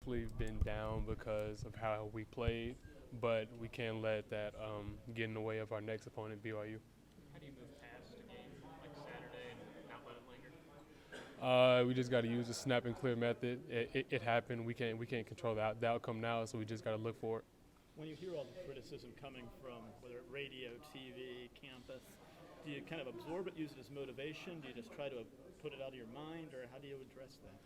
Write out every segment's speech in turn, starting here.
definitely been down because of how we played, but we can't let that get in the way of our next opponent, BYU. How do you move past a game like Saturday and not let it linger? We just got to use the snap and clear method. It happened. We can't control the outcome now, so we just got to look for it. When you hear all the criticism coming from whether radio, TV, campus, do you kind of absorb it, use it as motivation? Do you just try to put it out of your mind, or how do you address that?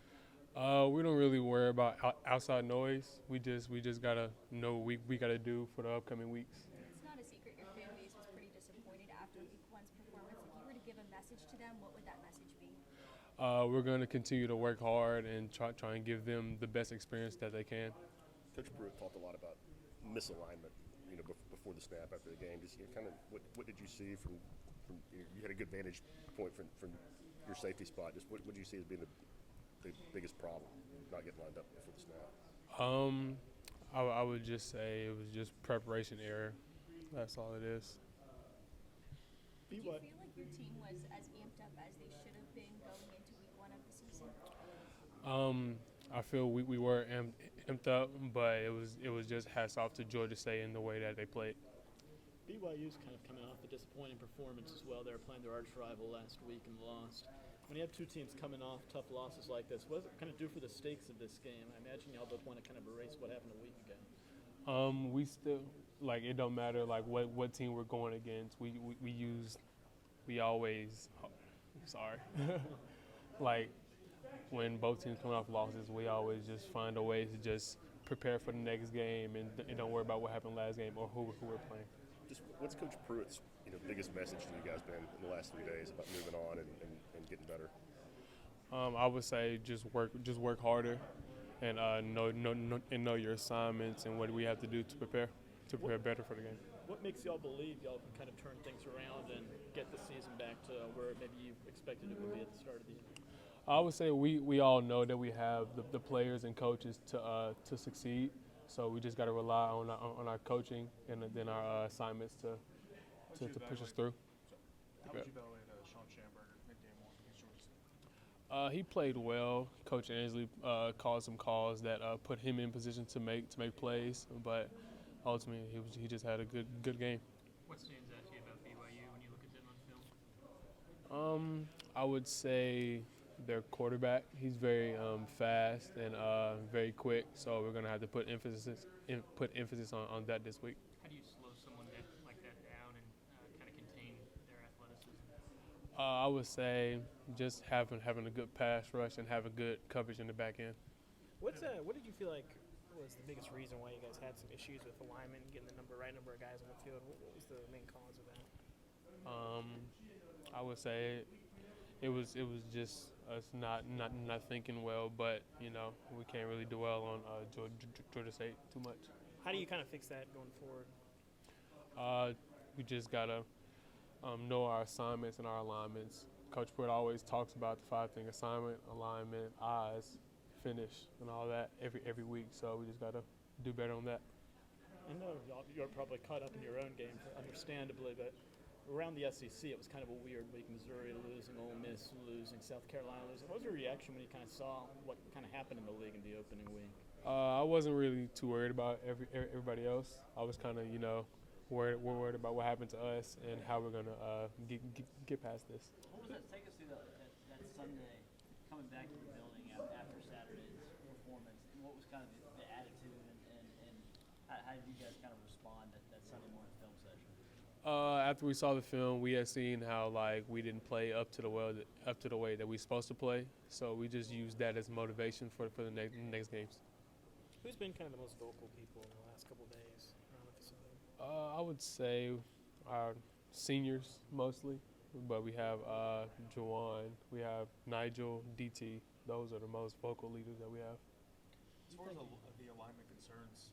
We don't really worry about outside noise. We just gotta know what we gotta do for the upcoming weeks. It's not a secret your fan base was pretty disappointed after week one's performance. If you were to give a message to them, what would that message be? We're going to continue to work hard and try and give them the best experience that they can. Coach Pruitt talked a lot about misalignment, before the snap after the game. Just kind of what did you see from you had a good vantage point from your safety spot. Just what did you see as being the biggest problem, not getting lined up before the snap? I would just say it was just preparation error. That's all it is. Do you feel like your team was as amped up as they should have been going into week one of the season? I feel we were amped up, but it was just hats off to Georgia State in the way that they played. BYU's kind of coming off a disappointing performance as well. They were playing their arch rival last week and lost. When you have two teams coming off tough losses like this, what does it kind of do for the stakes of this game? I imagine y'all both want to kind of erase what happened a week ago. We still it don't matter what team we're going against. We always sorry when both teams come off losses, we always just find a way to just prepare for the next game and don't worry about what happened last game or who we're playing. Just what's Coach Pruitt's biggest message to you guys been in the last 3 days about moving on and getting better? I would say just work harder and know your assignments and what we have to do to prepare better for the game. What makes y'all believe y'all can kind of turn things around and get the season back to where maybe you expected it would be at the start of the year? I would say we all know that we have the players and coaches to succeed. So we just got to rely on our coaching and then our assignments to push us through. How would you evaluate Sean Schamberger in game one against Georgia State? He played well. Coach Ansley called some calls that put him in position to make plays, but ultimately he just had a good game. What stands out to you about BYU when you look at them on film? I would say their quarterback. He's very fast and very quick, so we're gonna have to put emphasis on that this week. How do you slow someone like that down and kind of contain their athleticism? I would say just having a good pass rush and having good coverage in the back end. What did you feel like was the biggest reason why you guys had some issues with the linemen getting the right number of guys on the field? What was the main cause of that? I would say it was just us not thinking well, but we can't really dwell on Georgia State too much. How do you kind of fix that going forward? We just gotta know our assignments and our alignments. Coach Pruitt always talks about the 5-thing assignment, alignment, eyes, finish, and all that every week. So we just gotta do better on that. I know you're probably caught up in your own game, understandably, but around the SEC, it was kind of a weird week. Missouri losing, Ole Miss losing, South Carolina losing. What was your reaction when you kind of saw what kind of happened in the league in the opening week? I wasn't really too worried about everybody else. I was kind of, worried about what happened to us and how we're going to get past this. What was that? Take us through that Sunday, coming back to the building after Saturday's performance, and what was kind of the attitude and how did you guys kind of respond that Sunday morning film session? After we saw the film, we had seen how we didn't play up to the way that we're supposed to play. So we just used that as motivation for the next games. Who's been kind of the most vocal people in the last couple of days around the facility? I would say our seniors mostly, but we have Jawan, we have Nigel, DT. Those are the most vocal leaders that we have. As far as the alignment concerns,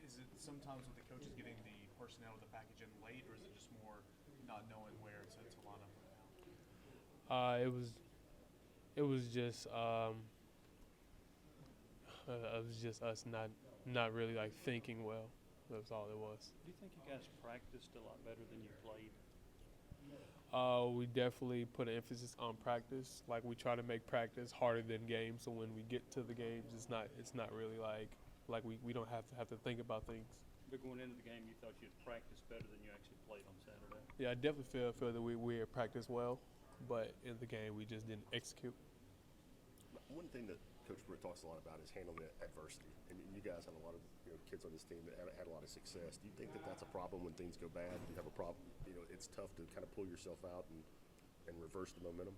is it sometimes with the coaches getting the personnel to the package in late, or is it just more not knowing where to line up right now? It was just us not really thinking well. That's all it was. Do you think you guys practiced a lot better than you played? We definitely put an emphasis on practice. Like we try to make practice harder than games. So when we get to the games, it's not really like we don't have to think about things. But going into the game, you thought you'd practice better than you actually played on Saturday. Yeah, I definitely feel that we had practiced well, but in the game we just didn't execute. One thing that Coach Pruitt talks a lot about is handling adversity, and you guys have a lot of kids on this team that have had a lot of success. Do you think that that's a problem when things go bad? Do you have a problem? It's tough to kind of pull yourself out and reverse the momentum.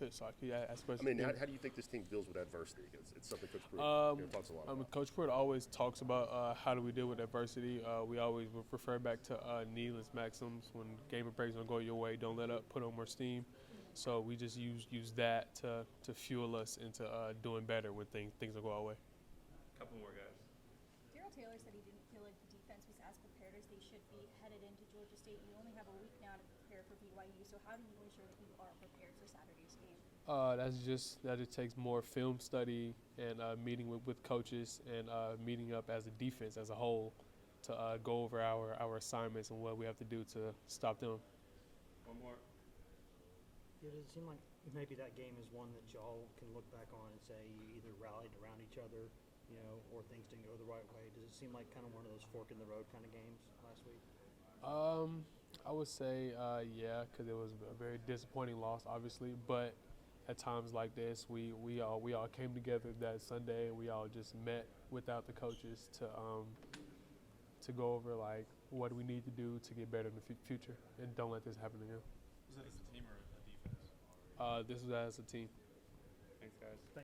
Sorry, can you ask a I question? mean, how do you think this team deals with adversity? It's something Coach Pruitt talks a lot about. Coach Pruitt always talks about how do we deal with adversity. We always refer back to Nealon's maxims: when game of breaks don't go your way, don't let up, put on more steam. So we just use that to fuel us into doing better when things don't go our way. Couple more guys. Daryl Taylor said he didn't feel like the defense was as prepared as they should be headed into Georgia State. You only have a week now to prepare for BYU, so how do you ensure that you are prepared for Saturday's game? That it takes more film study and meeting with coaches and meeting up as a defense as a whole to go over our assignments and what we have to do to stop them. One more. Yeah, does it seem like maybe that game is one that y'all can look back on and say you either rallied around each other, or things didn't go the right way? Does it seem like kind of one of those fork in the road kind of games last week? I would say yeah, because it was a very disappointing loss, obviously. But at times like this, we all came together that Sunday and we all just met without the coaches to go over like what do we need to do to get better in the future and don't let this happen again. Was that as a team or a defense? This was as a team. Thanks, guys.